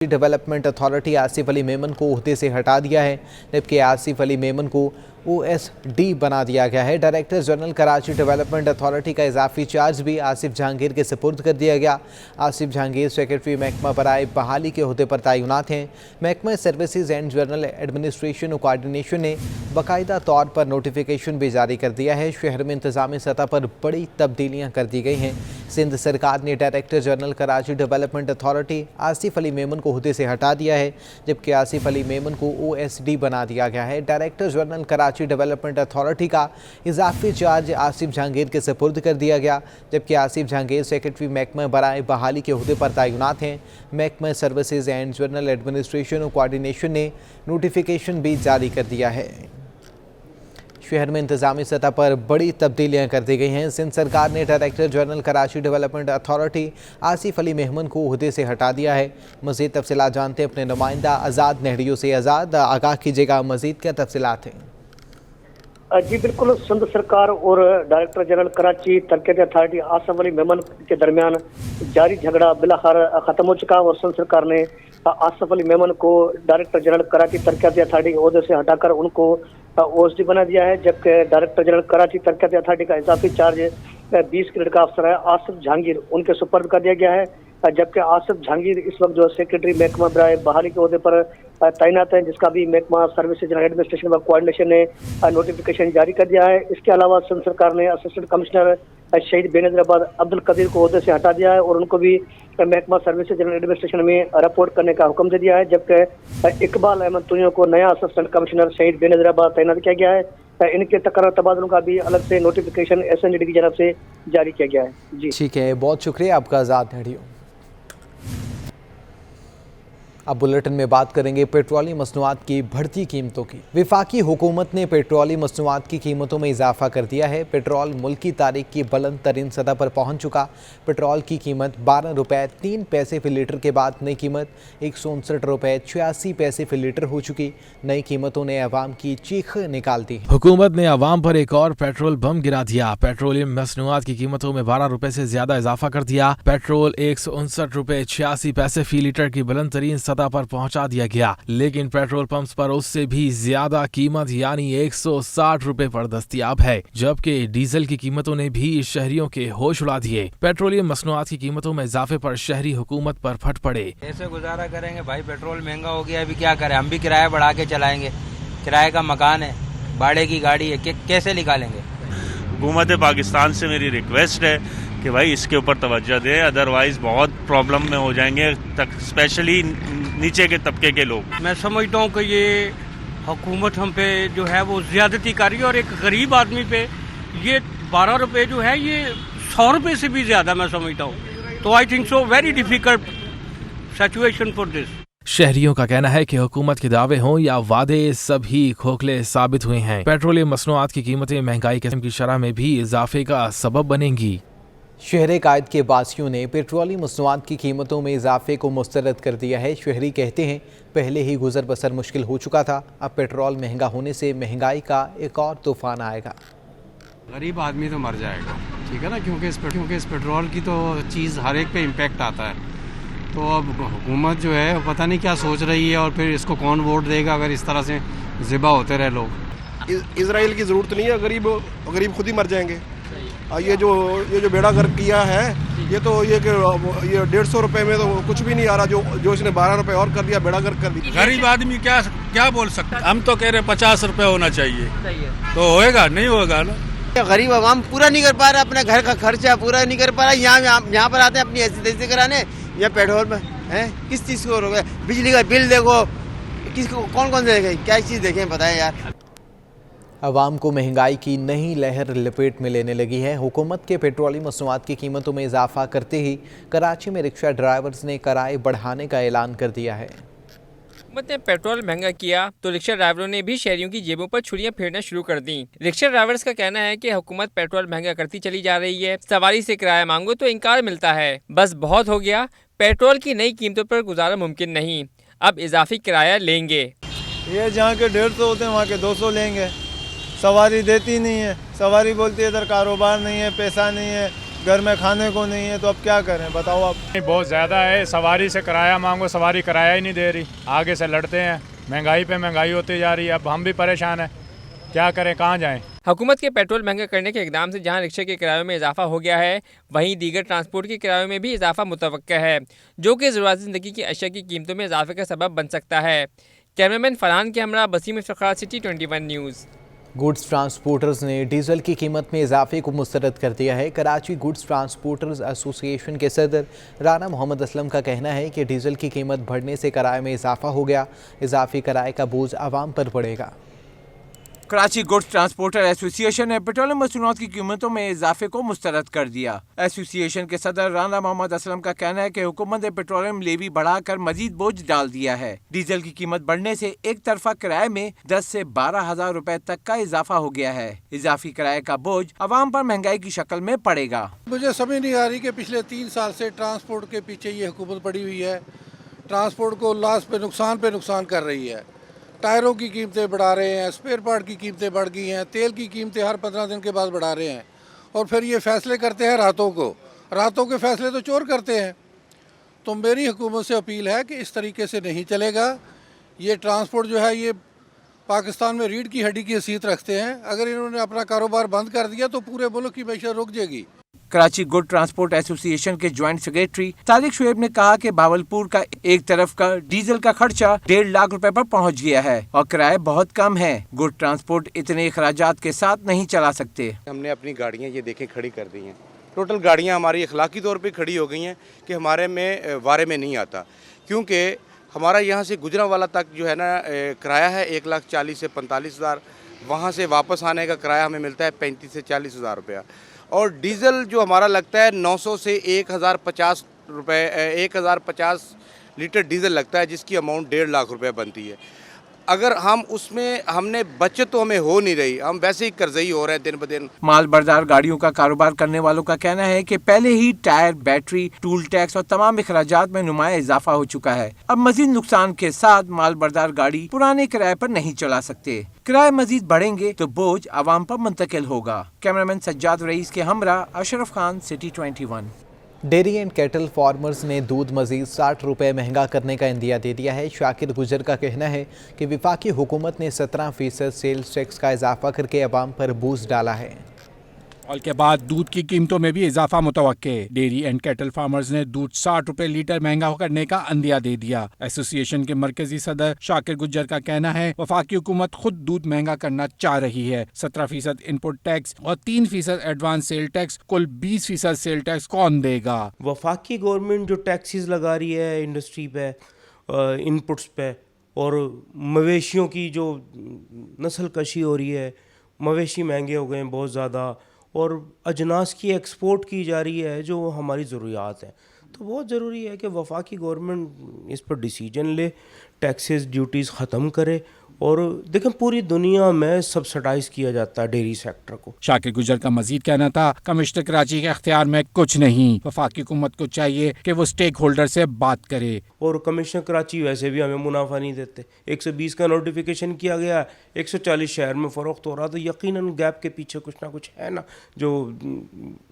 Development authority Asif Ali Memon को ओहदे से हटा दिया है, जबकि आसिफ अली मेमन को OSD बना दिया गया है। Director general Karachi development authority का इजाफी चार्ज भी आसिफ जहांगीर के सुपुर्द कर दिया गया। आसिफ जहांगीर सेक्रेटरी महकमा बराए बहाली के ओहदे पर तैनात हैं। महकमा सर्विसेज एंड जनरल एडमिनिस्ट्रेशन और कोऑर्डिनेशन ने बाकायदा तौर पर नोटिफिकेशन भी जारी कर दिया है। शहर में इंतजामी सतह पर बड़ी तब्दीलियाँ कर दी गई हैं। सिंध सरकार ने director general Karachi development authority Asif Ali Memon को ओहदे से हटा दिया है, जबकि आसिफ अली मेमन को OSD बना दिया गया है। Director general Karachi development authority का इजाफी चार्ज आसिफ जहांगीर के सुपुर्द कर दिया गया, जबकि आसिफ जहांगीर सेक्रेटरी महकमा बराए बहाली के ओहदे पर तैनात हैं। महकमा सर्विसेज एंड जनरल एडमिनिस्ट्रेशन और कोऑर्डिनेशन ने नोटिफिकेशन भी जारी कर दिया है। शहर में इंतजामी सतह पर बड़ी तब्दीलियां कर दी गई हैं। सिंध सरकार ने director general Karachi development authority Asif Ali Memon को ओहदे से हटा दिया है। मज़ीद तफसीलात जानते हैं अपने नुमाइंदा आज़ाद नेहड़ियों से। आज़ाद, आगाह कीजिएगा, मज़ीद क्या तफसीलात हैं? जी बिल्कुल, सिंध सरकार और डायरेक्टर जनरल कराची तरक्याती अथॉरिटी आसिफ अली मेमन के दरमियान जारी झगड़ा बिलाखिर खत्म हो चुका और सिंध सरकार ने आसिफ अली मेमन को डायरेक्टर जनरल कराची तरक्याती अथॉरिटी के ओहदे से हटाकर उनको OSD बना दिया है, जबकि डायरेक्टर जनरल कराची तरक्याती अथॉरिटी का इजाफी चार्ज 20 ग्रेड का अफसर है आसिफ जहांगीर उनके सुपर्द कर दिया गया है, जबकि आसिफ जहांगीर इस वक्त जो सेक्रेटरी महकमा बराए बहाली के ओहदे पर तैनात है, जिसका भी महकमा सर्विसेज एंड एडमिनिस्ट्रेशन व कोऑर्डिनेशन ने नोटिफिकेशन जारी कर दिया है। इसके अलावा सिंध सरकार ने असिस्टेंट कमिश्नर शहीद बेनज़ीराबाद अब्दुल कदीर को ओहदे से हटा दिया है और उनको भी महकमा सर्विसेज एंड एडमिनिस्ट्रेशन में रिपोर्ट करने का हुक्म दे दिया है, जबकि इकबाल अहमद तुनियो को नया असिस्टेंट कमिश्नर शहीद बेनज़ीराबाद तैनात किया गया है। इनके तकर्रर तबादलों का भी अलग से नोटिफिकेशन SND की जानब से जारी किया गया है। जी ठीक है, बहुत शुक्रिया आपका आज़ाद नेहड़ियों। अब बुलेटिन में बात करेंगे पेट्रोलियम मसनूआत की बढ़ती कीमतों की। वफाकी हुकूमत ने पेट्रोलियम मसनूआत की कीमतों में इजाफा कर दिया है। पेट्रोल मुल्क की तारीख की बुलंद तरीन सतह पर पहुंच चुका। पेट्रोल की कीमत 12 रुपये 3 पैसे फी लीटर के बाद नई कीमत 159 रुपये 86 पैसे फी लीटर हो चुकी। नई कीमतों ने अवाम की चीख निकाल दी। हुकूमत ने अवाम पर एक और पेट्रोल बम गिरा दिया। पेट्रोलियम मसनूआत की कीमतों में 12 रुपये से ज्यादा इजाफा कर दिया। पेट्रोल 159 रुपये 86 पैसे फी लीटर की बुलंद तरीन पर पहुंचा दिया गया, लेकिन पेट्रोल पंप्स पर उससे भी ज्यादा कीमत यानी 160 रुपए पर दस्तयाब है, जबकि डीजल की कीमतों ने भी शहरियों के होश उड़ा दिए। पेट्रोलियम मसनूआत की कीमतों में इजाफे पर शहरी हुकूमत पर फट पड़े। कैसे गुजारा करेंगे भाई, पेट्रोल महंगा हो गया, अभी क्या करें, हम भी किराया बढ़ा के चलाएंगे। किराए का मकान है, भाड़े की गाड़ी है, कैसे निकालेंगे। हुकूमत पाकिस्तान से मेरी रिक्वेस्ट है कि भाई इसके ऊपर तवज्जो दे, अदरवाइज बहुत प्रॉब्लम में हो जाएंगे, स्पेशली नीचे के तबके के लोग। मैं समझता हूँ कि ये हुकूमत हम पे जो है वो ज्यादती कर रही है और एक गरीब आदमी पे ये 12 रुपए जो है ये 100 रुपए से भी ज्यादा मैं समझता हूँ। तो I think so very difficult situation for this. शहरियों का कहना है कि हुकूमत के दावे हों या वादे सभी खोखले साबित हुए हैं। पेट्रोलियम मसनूआत की कीमतें महंगाई की शरह में भी इजाफे का सबब बनेंगी। शहर कायद के बासियों ने पेट्रोलियम मसनूआत की कीमतों में इजाफे को मुस्तरद कर दिया है। शहरी कहते हैं पहले ही गुजर बसर मुश्किल हो चुका था, अब पेट्रोल महंगा होने से महंगाई का एक और तूफान आएगा। गरीब आदमी तो मर जाएगा, ठीक है ना, क्योंकि इस पेट्रोल की तो चीज़ हर एक पे इम्पेक्ट आता है। तो अब हुकूमत जो है पता नहीं क्या सोच रही है और फिर इसको कौन वोट देगा अगर इस तरह से ज़िबा होते रहे लोग। इजराइल की ज़रूरत नहीं है, गरीब खुद ही मर जाएंगे। ये जो बेड़ा गर्क किया है ये 150 रुपए में तो कुछ भी नहीं आ रहा, जो इसने 12 रुपए और कर दिया, बेड़ा गर्क कर दिया। गरीब आदमी क्या बोल सकता है। हम तो कह रहे 50 रुपए होना चाहिए, तो होएगा नहीं होगा ना। गरीब आवाम पूरा नहीं कर पा रहा, अपने घर का खर्चा पूरा नहीं कर पा रहा। यहाँ पर आते हैं अपनी हैसियत कराने, या पेट्रोल में है किस चीज़ को रोके, बिजली का बिल देखो, किसको कौन कौन देगा, क्या चीज़ देखें बताएं यार। अवाम को महंगाई की नई लहर लपेट में लेने लगी है। हुकूमत के पेट्रोलियम मसनूआत की कीमतों में इजाफा करते ही कराची में रिक्शा ड्राइवर्स ने किराए बढ़ाने का ऐलान कर दिया है। हुकूमत ने पेट्रोल महंगा किया तो रिक्शा ड्राइवरों ने भी शहरियों की जेबों पर छुरियां फेरना शुरू कर दी। रिक्शा ड्राइवर्स का कहना है कि हुकूमत पेट्रोल महंगा करती चली जा रही है, सवारी से किराया मांगो तो इनकार मिलता है। बस बहुत हो गया, पेट्रोल की नई कीमतों पर गुजारा मुमकिन नहीं, अब इजाफी किराया लेंगे। ये जहाँ के 150 होते हैं वहाँ के 200 लेंगे। सवारी देती नहीं है, सवारी बोलती है इधर कारोबार नहीं है, पैसा नहीं है, घर में खाने को नहीं है, तो अब क्या करें बताओ आप। बहुत ज़्यादा है, सवारी से किराया मांगो, सवारी किराया ही नहीं दे रही, आगे से लड़ते हैं, महंगाई पे महंगाई होती जा रही है, अब हम भी परेशान हैं, क्या करें, कहाँ जाएं। हुकूमत के पेट्रोल महंगा करने के इकदाम से जहां रिक्शे के किरायों में इजाफा हो गया है, वहीं दीगर ट्रांसपोर्ट के किरायों में भी इजाफा मुतवक्का है, जो कि ज़रूरत ज़िंदगी की अशिया की कीमतों में इजाफे का सबब बन सकता है। कैमरामैन फरहान के हमरा Basim Iftikhar, city 21 news. Goods transporters ने डीजल की कीमत में इजाफे को मुस्तरद कर दिया है। कराची गुड्स ट्रांसपोर्टर्स एसोसिएशन के सदर राना मोहम्मद असलम का कहना है कि डीजल की कीमत बढ़ने से किराए में इजाफा हो गया, इजाफी किराए का बोझ आवाम पर पड़ेगा। कराची गुड्स ट्रांसपोर्टर एसोसिएशन ने पेट्रोलियम मसनूआत की कीमतों में इजाफे को मुस्तरद कर दिया। एसोसिएशन के सदर राना मोहम्मद असलम का कहना है कि हुकूमत ने पेट्रोलियम लेवी बढ़ाकर मजीद बोझ डाल दिया है। डीजल की कीमत बढ़ने से एक तरफा किराए में 10 से 12,000 रुपए तक का इजाफा हो गया है। इजाफी किराए का बोझ अवाम पर महंगाई की शक्ल में पड़ेगा। मुझे समझ नहीं आ रही कि पिछले 3 साल से ट्रांसपोर्ट के पीछे ये हुकूमत पड़ी हुई है, ट्रांसपोर्ट को लॉस पे नुकसान कर रही है। टायरों की कीमतें बढ़ा रहे हैं, स्पेयर पार्ट की कीमतें बढ़ गई हैं, तेल की कीमतें हर 15 दिन के बाद बढ़ा रहे हैं, और फिर ये फैसले करते हैं रातों के फैसले तो चोर करते हैं। तो मेरी हुकूमत से अपील है कि इस तरीके से नहीं चलेगा। ये ट्रांसपोर्ट जो है ये पाकिस्तान में रीढ़ की हड्डी की हैसियत रखते हैं, अगर इन्होंने अपना कारोबार बंद कर दिया तो पूरे मुल्क की मैशत रुक जाएगी। कराची गुड ट्रांसपोर्ट एसोसिएशन के ज्वाइंट सेक्रेटरी तारिक शुएब ने कहा कि भावलपुर का एक तरफ का डीजल का खर्चा 1.5 लाख रुपए पर पहुंच गया है और किराए बहुत कम है। गुड ट्रांसपोर्ट इतने अखराजात के साथ नहीं चला सकते। हमने अपनी गाड़ियां ये देखें खड़ी कर दी हैं, टोटल गाड़ियां हमारी अखलाकी तौर पे खड़ी हो गई हैं कि हमारे में वारे में नहीं आता, क्योंकि हमारा यहाँ से गुजरांवाला तक जो है ना किराया है 1,40,000 से 45,000, वहाँ से वापस आने का किराया हमें मिलता है 35 से 40,000 रुपया, और डीज़ल जो हमारा लगता है 900 से 1,050 रुपये 1,050 लीटर डीज़ल लगता है, जिसकी अमाउंट 1.5 लाख रुपये बनती है। अगर हम उसमें हमने बचत तो हमें हो नहीं रही, हम वैसे ही कर्जई हो रहे हैं दिन ब दिन। माल बरदार गाड़ियों का कारोबार करने वालों का कहना है कि पहले ही टायर, बैटरी, टूल टैक्स और तमाम अखराजात में नुमाया इजाफा हो चुका है। अब मजीद नुकसान के साथ माल बरदार गाड़ी पुराने किराए पर नहीं चला सकते। किराए मजीद बढ़ेंगे तो बोझ आवाम पर मुंतकिल होगा। कैमरामैन सज्जाद रईस के हमरा Ashraf Khan, city 21। Dairy and cattle farmers ने दूध मजीद 60 रुपये महंगा करने का इंदिया दे दिया है। शाकिर गुजर का कहना है कि वफाकी हुकूमत ने 17% सेल्स टैक्स का इजाफा करके अवाम पर बोझ डाला है। और के बाद दूध की कीमतों में भी इजाफा मुतवक्के। डेयरी एंड कैटल फार्मर्स ने दूध 60 रुपए लीटर महंगा करने का अंदिया दे दिया। एसोसिएशन के मरकजी सदर शाकिर गुज्जर का कहना है वफाकी हुकूमत खुद दूध महंगा करना चाह रही है। 17% इनपुट टैक्स और 3% एडवांस सेल टैक्स, कुल 20% सेल टैक्स कौन देगा? वफाकी गवर्नमेंट जो टैक्सेस लगा रही है इंडस्ट्री पे, इनपुट्स पे, और मवेशियों की जो नस्ल कशी हो रही है, मवेशी महंगे हो गए हैं बहुत ज़्यादा, और अजनास की एक्सपोर्ट की जा रही है जो हमारी ज़रूरियात हैं, तो बहुत ज़रूरी है कि वफाकी गवर्नमेंट इस पर डिसीजन ले, टैक्सेस ड्यूटीज़ ख़त्म करे। और देखें पूरी दुनिया में सब्सिडाइज किया जाता है डेयरी सेक्टर को। शाकिर गुजर का मजीद कहना था कमिश्नर कराची के अख्तियार में कुछ नहीं, वफाकी हुकूमत को चाहिए कि वो स्टेक होल्डर से बात करे। और कमिश्नर कराची वैसे भी हमें मुनाफा नहीं देते। 120 का नोटिफिकेशन किया गया, 140 शहर में फ़रोख्त हो रहा, तो यकीनन गैप के पीछे कुछ ना कुछ है ना जो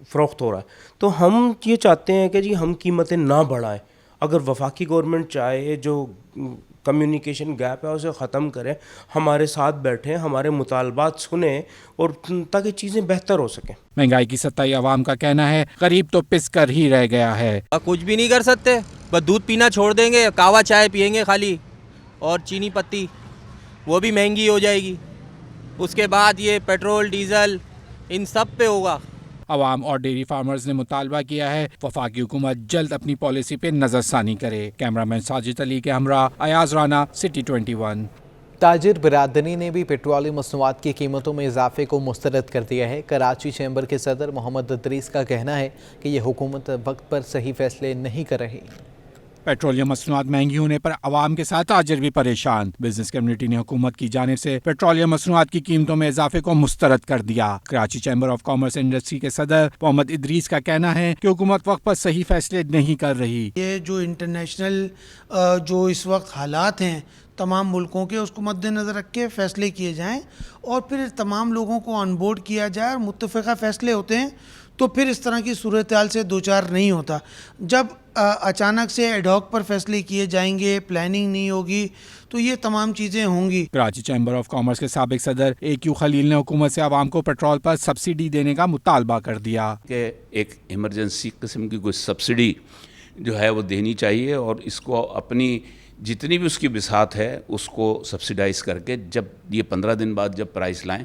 फ़रोख्त हो रहा है। तो हम ये चाहते हैं कि जी हम कीमतें ना बढ़ाएं। अगर वफाकी गवर्नमेंट चाहे जो कम्युनिकेशन गैप है उसे ख़त्म करें, हमारे साथ बैठें, हमारे मुतालबात सुने, और ताकि चीज़ें बेहतर हो सकें। महंगाई की सत्ताई अवाम का कहना है गरीब तो पिस कर ही रह गया है। कुछ भी नहीं कर सकते, बस दूध पीना छोड़ देंगे, कावा चाय पियेंगे खाली, और चीनी पत्ती वो भी महंगी हो जाएगी। उसके बाद ये पेट्रोल डीजल इन सब पे होगा। अवाम और डेयरी फार्मर्स ने मुतालबा किया है वफाकी हुकूमत जल्द अपनी पॉलिसी पे नजरसानी करे। कैमरामैन साजिद अली के हमरा अयाज राना, सिटी 21। ताजिर बिरादरी ने भी पेट्रोलियम मसनूआत की कीमतों में इजाफे को मुस्तरद कर दिया है। कराची चैम्बर के सदर मोहम्मद इदरीस का कहना है कि यह हुकूमत वक्त पर सही फैसले नहीं कर रही। पेट्रोलियम मसनूआत महंगी होने पर अवाम के साथ ताजिर भी परेशान। बिजनेस कम्युनिटी ने हुकूमत की जानिब से पेट्रोलियम मसनूआत की कीमतों में इजाफे को मुस्तरद कर दिया। Karachi chamber of commerce industry के सदर मोहम्मद इदरीस का कहना है कि हुकूमत वक्त पर सही फैसले नहीं कर रही। ये जो इंटरनेशनल जो इस वक्त हालात हैं तमाम मुल्कों के, उसको मद्देनज़र रख के फ़ैसले किए जाएँ और फिर तमाम लोगों को ऑन बोर्ड किया जाए और मुत्तफ़िक़ा फ़ैसले होते हैं तो फिर इस तरह की सूरत हाल से दो चार नहीं होता। जब अचानक से एडहॉक पर फैसले किए जाएंगे, प्लानिंग नहीं होगी, तो ये तमाम चीज़ें होंगी। कराची चैम्बर ऑफ कॉमर्स के साबिक सदर AQ खलील ने हुकूमत से आवाम को पेट्रोल पर सब्सिडी देने का मुतालबा कर दिया कि एक इमरजेंसी किस्म की कोई सब्सिडी जो है वो देनी चाहिए और इसको अपनी जितनी भी उसकी बिसात है उसको सब्सिडाइज़ करके जब ये 15 दिन बाद जब प्राइस लाएं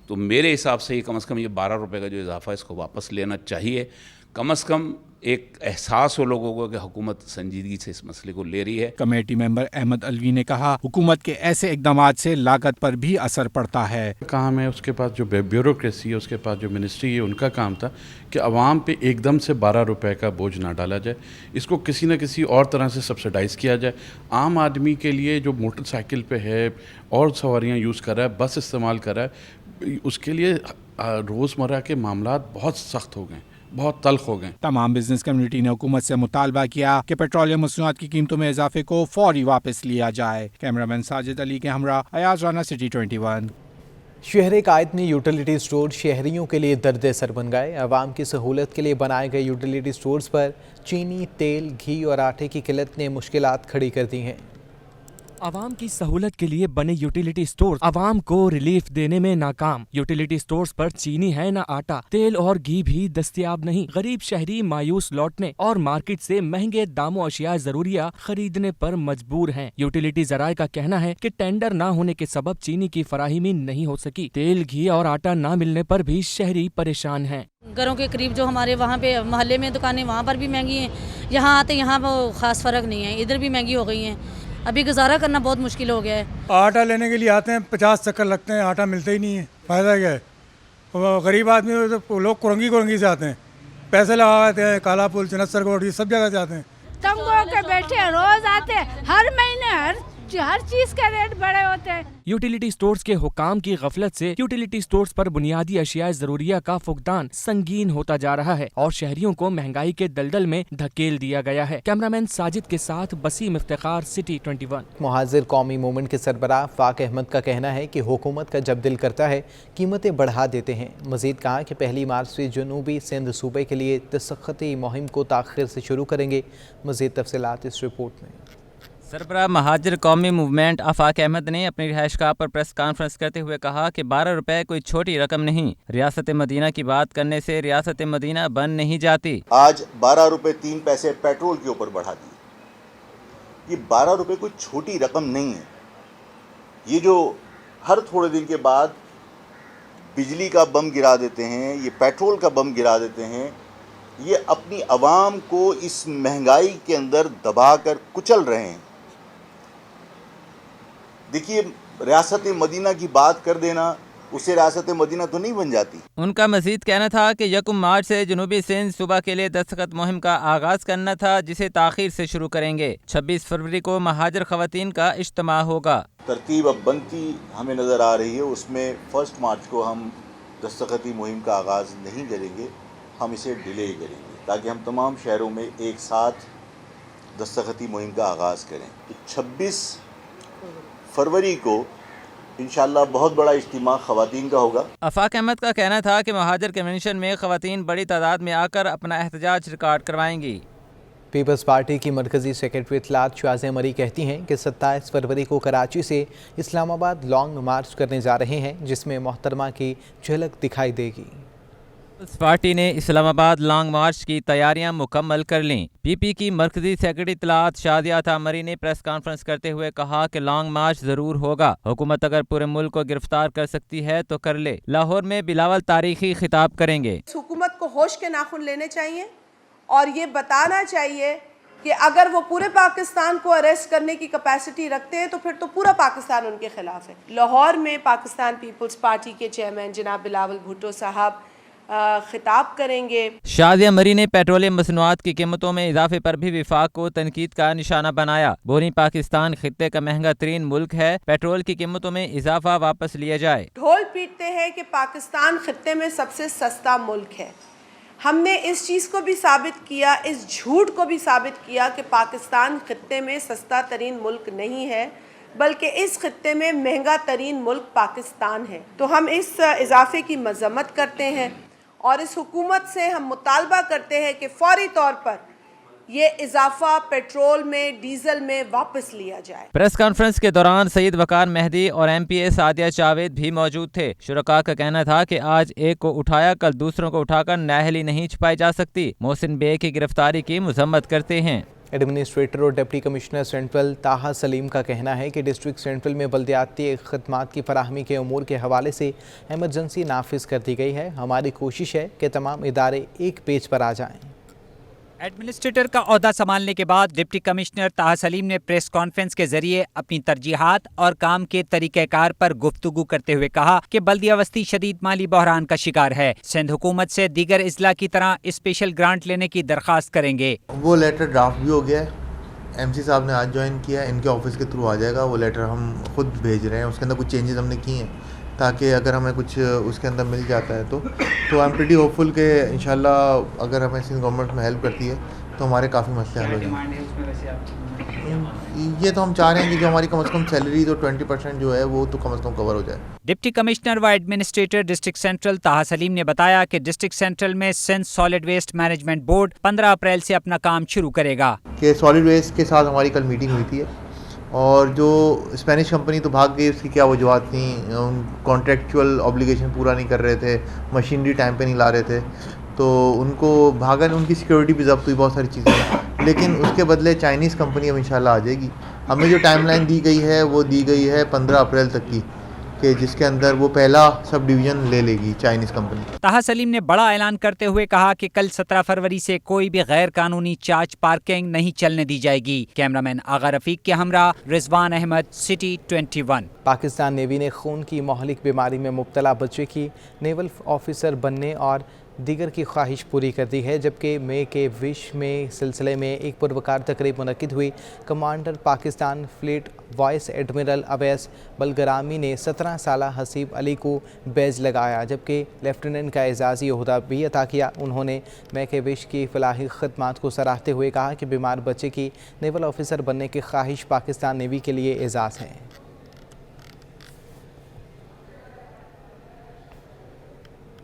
तो मेरे हिसाब से ये कम से कम ये 12 रुपये का जो इजाफा है इसको वापस लेना चाहिए। कम से कम एक एहसास हो लोगों को कि हुकूमत संजीदगी से इस मसले को ले रही है। कमेटी मेंबर अहमद अलवी ने कहा हुकूमत के ऐसे इकदामात से लागत पर भी असर पड़ता है। काम है उसके पास जो ब्यूरोक्रेसी है, उसके पास जो मिनिस्ट्री है, उनका काम था कि आवाम पे एकदम से 12 रुपए का बोझ ना डाला जाए, इसको किसी न किसी और तरह से सब्सिडाइज़ किया जाए। आम आदमी के लिए जो मोटरसाइकिल पे है और सवारियाँ यूज़ कर रहा है, बस इस्तेमाल कर रहा है, उसके लिए रोज़मर्रा के मामलात बहुत सख्त हो गए, बहुत तल्ख हो गए। तमाम बिजनेस कम्युनिटी ने हुकूमत से मुतालबा किया कि पेट्रोलियम मसनूआत की कीमतों में इजाफे को फौरी वापस लिया जाए। कैमरामैन साजिद अली के हमरा अयाज राना, सिटी 21। शहर कायद में यूटिलिटी स्टोर शहरियों के लिए दर्द सर बन गए। आवाम की सहूलत के लिए बनाए गए यूटिलिटी स्टोर्स पर चीनी, तेल, घी और आटे की किल्लत ने मुश्किलात खड़ी कर दी हैं। आवाम की सहूलत के लिए बने यूटिलिटी स्टोर आवाम को रिलीफ देने में नाकाम। यूटिलिटी स्टोर्स पर चीनी है न आटा, तेल और घी भी दस्तयाब नहीं। गरीब शहरी मायूस लौटने और मार्केट से महंगे दामों अशिया जरूरिया खरीदने पर मजबूर हैं। यूटिलिटी जराये का कहना है कि टेंडर न होने के सबब चीनी की फराहमी नहीं हो सकी। तेल, घी और आटा न मिलने पर भी शहरी परेशान हैं। घरों के करीब जो हमारे वहाँ पे मोहल्ले में दुकानें वहाँ पर भी महंगी हैं, यहाँ आते यहाँ वो खास फ़र्क नहीं है, इधर भी महंगी हो गई हैं। अभी गुजारा करना बहुत मुश्किल हो गया है। आटा लेने के लिए आते हैं 50 चक्कर लगते हैं, आटा मिलता ही नहीं है। फ़ायदा क्या है? गरीब आदमी तो लोग कुरंगी से आते हैं, पैसे लगाते हैं, काला पुल, चनस्तर कोट, ये सब जगह से आते हैं। तंग होकर बैठे हैं, रोज आते हैं, हर महीने हर चीज का रेट बड़े होते हैं। यूटिलिटी स्टोर्स के हुकाम की गफलत से यूटिलिटी स्टोर्स पर बुनियादी अशिया जरूरिया का फुकदान संगीन होता जा रहा है और शहरियों को महंगाई के दलदल में धकेल दिया गया है। कैमरामैन साजिद के साथ बसीम इफ्तिखार, सिटी 21। मुहाजिर कौमी मूवमेंट के सरबराह फाक अहमद का कहना है कि हुकूमत का जब दिल करता है कीमतें बढ़ा देते हैं। मजीद कहा कि 1 मार्च से जनूबी सिंध सूबे के लिए तसख्ती मुहिम को ताख़िर से शुरू करेंगे। मजीद तफसीलात इस रिपोर्ट में। सरबराह महाजिर कौमी मूवमेंट आफाक अहमद ने अपनी रिहाइशगाह पर प्रेस कॉन्फ्रेंस करते हुए कहा कि 12 रुपए कोई छोटी रकम नहीं। रियासत मदीना की बात करने से रियासत मदीना बन नहीं जाती। आज 12 रुपए 3 पैसे पेट्रोल के ऊपर बढ़ा दिए। ये 12 रुपए कोई छोटी रकम नहीं है। ये जो हर थोड़े दिन के बाद बिजली का बम गिरा देते हैं, ये पेट्रोल का बम गिरा देते हैं, ये अपनी आवाम को इस महंगाई के अंदर दबा कर कुचल रहे हैं। देखिए, रियासत मदीना की बात कर देना, उससे रियासत मदीना तो नहीं बन जाती। उनका मजीद कहना था कि 1 मार्च से जनूबी सिंध सूबा के लिए दस्तखत मुहिम का आगाज करना था, जिसे ताखीर से शुरू करेंगे। 26 फरवरी को महाजिर खवातीन का इज्तिमा होगा। तरतीब अब बनती हमें नज़र आ रही है, उसमें 1 मार्च को हम दस्तखती मुहिम का आगाज़ नहीं करेंगे, हम इसे डिले करेंगे ताकि हम तमाम शहरों में एक साथ दस्तखती मुहिम का आगाज़ करें। 26 फरवरी को इंशाअल्लाह बहुत बड़ा इज्तिमा ख़वातीन का होगा। आफाक अहमद का कहना था कि महाजिर कन्वेंशन में ख़वातीन बड़ी तादाद में आकर अपना एहतजाज रिकॉर्ड करवाएंगी। पीपल्स पार्टी की मरकज़ी सेक्रेटरी इत्तलात शाज़िया मरी कहती हैं कि 27 फरवरी को कराची से इस्लामाबाद लॉन्ग मार्च करने जा रहे हैं, जिसमें मोहतरमा की झलक दिखाई देगी। पीपल्स पार्टी ने इस्लामाबाद लॉन्ग मार्च की तैयारियां मुकम्मल कर लीं। पीपी की मरकजी सेक्रेटरी इत्तलात शाज़िया मरी ने प्रेस कॉन्फ्रेंस करते हुए कहा कि लॉन्ग मार्च जरूर होगा। हुकूमत अगर पूरे मुल्क को गिरफ्तार कर सकती है तो कर ले। लाहौर में बिलावल तारीखी खिताब करेंगे। हुकूमत को होश के नाखून लेने चाहिए और ये बताना चाहिए कि अगर वो पूरे पाकिस्तान को अरेस्ट करने की कैपेसिटी रखते हैं तो फिर तो पूरा पाकिस्तान उनके खिलाफ है। लाहौर में पाकिस्तान पीपल्स पार्टी के चेयरमैन जनाब बिलावल भुट्टो साहब खिताब करेंगे। शाज़िया मरी ने पेट्रोलियम मसनूआत की कीमतों में इजाफे पर भी विफाक को तनकीद का निशाना बनाया। बोली पाकिस्तान खित्ते का महंगा तरीन मुल्क है, पेट्रोल की कीमतों में इजाफा वापस लिया जाए। ढोल पीटते हैं कि पाकिस्तान खित्ते में सबसे सस्ता मुल्क है। हमने इस चीज़ को भी साबित किया, इस झूठ को भी साबित किया कि पाकिस्तान खित्ते में सस्ता तरीन मुल्क नहीं है, बल्कि इस खित्ते में महंगा तरीन मुल्क पाकिस्तान है। तो हम इस इजाफे की मजम्मत करते हैं اور اس حکومت سے ہم مطالبہ کرتے ہیں کہ فوری طور پر یہ اضافہ پیٹرول میں ڈیزل میں واپس لیا جائے۔ پریس کانفرنس کے دوران سید وقار مہدی اور ایم پی اے سعدیہ جاوید بھی موجود تھے۔ شرکاء کا کہنا تھا کہ آج ایک کو اٹھایا کل دوسروں کو اٹھا کر نااہلی نہیں چھپائی جا سکتی۔ محسن بے کی گرفتاری کی مذمت کرتے ہیں۔ ایڈمنسٹریٹر اور ڈپٹی کمشنر سینٹرل طاہا سلیم کا کہنا ہے کہ ڈسٹرکٹ سینٹرل میں بلدیاتی خدمات کی فراہمی کے امور کے حوالے سے ایمرجنسی نافذ کر دی گئی ہے۔ ہماری کوشش ہے کہ تمام ادارے ایک پیج پر آ جائیں۔ ایڈمنسٹریٹر کا عہدہ سنبھالنے کے بعد ڈپٹی کمشنر طاہا سلیم نے پریس کانفرنس کے ذریعے اپنی ترجیحات اور کام کے طریقہ کار پر گفتگو کرتے ہوئے کہا کہ بلدیہ وسطی شدید مالی بحران کا شکار ہے۔ سندھ حکومت سے دیگر اضلاع کی طرح اسپیشل گرانٹ لینے کی درخواست کریں گے۔ وہ لیٹر ڈرافٹ بھی ہو گیا ہے، ایم سی صاحب نے آج جوائن کیا ہے، ان کے آفس کے تھرو آ جائے گا وہ لیٹر، ہم خود بھیج رہے ہیں۔ اس کے اندر کچھ چینجز ہم نے کی ہیں تاکہ اگر ہمیں کچھ اس کے اندر مل جاتا ہے تو آئی ایم پریٹی ہوپ فل کہ انشاءاللہ اگر ہمیں سندھ گورنمنٹ میں ہیلپ کرتی ہے تو ہمارے کافی مسئلے حل ہو جائیں۔ یہ تو ہم چاہ رہے ہیں کہ جو ہماری کم از کم سیلری تو 20% جو ہے وہ تو کم از کم کور ہو جائے۔ ڈپٹی کمشنر و administrator district central Taha Saleem نے بتایا کہ ڈسٹرکٹ سینٹرل میں Sindh solid waste management board 15 April سے اپنا کام شروع کرے گا۔ کہ سالڈ ویسٹ کے ساتھ ہماری کل میٹنگ ہوئی تھی اور جو اسپینش کمپنی تو بھاگ گئی، اس کی کیا وجوہات تھیں، کانٹریکچوئل اوبلیگیشن پورا نہیں کر رہے تھے، مشینری ٹائم پہ نہیں لا رہے تھے، تو ان کو بھاگن، ان کی سیکیورٹی بھی ضبط ہوئی، بہت ساری چیزیں، لیکن اس کے بدلے چائنیز کمپنی اب انشاءاللہ آ جائے گی۔ ہمیں جو ٹائم لائن دی گئی ہے وہ دی گئی ہے 15 اپریل تک کی، کہ جس کے اندر وہ پہلا سب ڈویژن لے لے گی چائنیز کمپنی۔ طاہا سلیم نے بڑا اعلان کرتے ہوئے کہا کہ کل 17 فروری سے کوئی بھی غیر قانونی چارج پارکنگ نہیں چلنے دی جائے گی۔ کیمرامین آغا رفیق کے ہمراہ رضوان احمد، سٹی 21۔ پاکستان نیوی نے خون کی مہلک بیماری میں مبتلا بچے کی نیول آفیسر بننے اور دیگر کی خواہش پوری کر دی ہے، جبکہ مے کے وش میں سلسلے میں ایک پروقار تقریب منعقد ہوئی۔ Commander Pakistan fleet vice admiral Owais Bilgrami نے 17 سالہ حسیب علی کو بیج لگایا، جبکہ لیفٹیننٹ کا اعزازی عہدہ بھی عطا کیا۔ انہوں نے مے کے وش کی فلاحی خدمات کو سراہتے ہوئے کہا کہ بیمار بچے کی نیول آفیسر بننے کی خواہش پاکستان نیوی کے لیے اعزاز ہے۔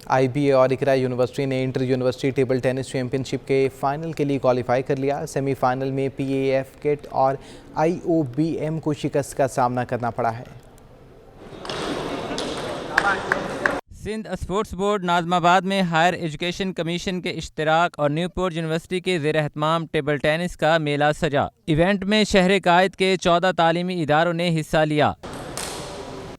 آئی بی اے اور اقرا یونیورسٹی نے inter university table tennis championship کے فائنل کے لیے کوالیفائی کر لیا۔ سیمی فائنل میں پی اے ایف کیٹ اور آئی او بی ایم کو شکست کا سامنا کرنا پڑا ہے۔ سندھ اسپورٹس بورڈ ناظم آباد میں ہائر ایجوکیشن کمیشن کے اشتراک اور نیوپورٹ یونیورسٹی کے زیر اہتمام ٹیبل ٹینس کا میلہ سجا۔ ایونٹ میں شہر قائد کے 14 تعلیمی اداروں نے حصہ لیا۔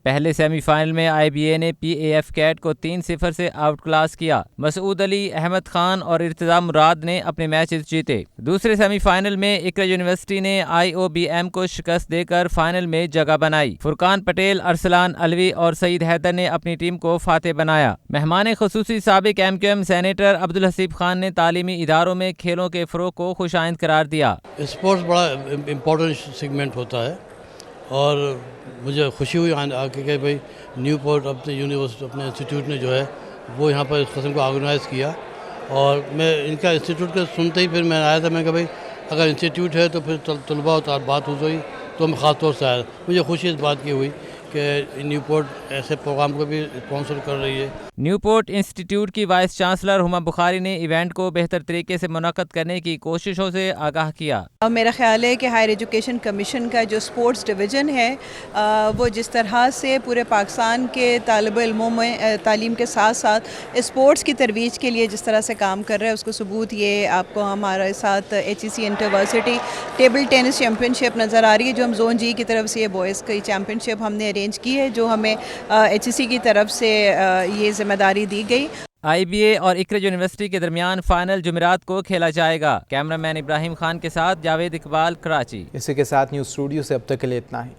پہلے سیمی فائنل میں آئی بی اے نے پی اے ایف کیٹ کو 3-0 سے آؤٹ کلاس کیا۔ مسعود علی، احمد خان اور ارتضیٰ مراد نے اپنے میچز جیتے۔ دوسرے سیمی فائنل میں اقرا یونیورسٹی نے آئی او بی ایم کو شکست دے کر فائنل میں جگہ بنائی۔ فرقان پٹیل، ارسلان علوی اور سعید حیدر نے اپنی ٹیم کو فاتح بنایا۔ مہمان خصوصی سابق MQM senator Abdul Haseeb Khan نے تعلیمی اداروں میں کھیلوں کے فروغ کو خوش آئند قرار دیا۔ اسپورٹس بڑا امپورٹنٹ سیگمنٹ ہوتا ہے اور مجھے خوشی ہوئی آ کے کہ بھائی نیو پورٹ اپنے یونیورسٹی اپنے انسٹیٹیوٹ نے جو ہے وہ یہاں پر اس قسم کو آرگنائز کیا، اور میں ان کا انسٹیٹیوٹ کا سنتے ہی پھر میں آیا تھا، میں کہا بھائی اگر انسٹیٹیوٹ ہے تو پھر طلباء و طالبات ہو گئی، تو میں خاص طور سے آیا۔ مجھے خوشی اس بات کی ہوئی کہ نیو پورٹ ایسے پروگرام کو بھی اسپانسر کر رہی ہے۔ نیو پورٹ انسٹیٹیوٹ کی وائس چانسلر ہما بخاری نے ایونٹ کو بہتر طریقے سے منعقد کرنے کی کوششوں سے آگاہ کیا۔ میرا خیال ہے کہ ہائر ایجوکیشن کمیشن کا جو اسپورٹس ڈویژن ہے وہ جس طرح سے پورے پاکستان کے طالب علموں میں تعلیم کے ساتھ ساتھ اسپورٹس کی ترویج کے لیے جس طرح سے کام کر رہا ہے، اس کو ثبوت یہ آپ کو ہمارے ساتھ ایچ ای سی انٹرورسٹی ٹیبل ٹینس چیمپئن شپ نظر آ رہی ہے، جو ہم زون جی کی طرف سے یہ بوائز کی چیمپئن شپ ہم نے ارینج کی ہے، جو ہمیں ایچ ای سی کی طرف سے یہ ذمہ داری دی گئی۔ آئی بی اے اور اقرا یونیورسٹی کے درمیان فائنل جمعرات کو کھیلا جائے گا۔ کیمرہ مین ابراہیم خان کے ساتھ جاوید اقبال، کراچی۔ اسی کے ساتھ نیوز اسٹوڈیو سے اب تک کے لیے اتنا ہی۔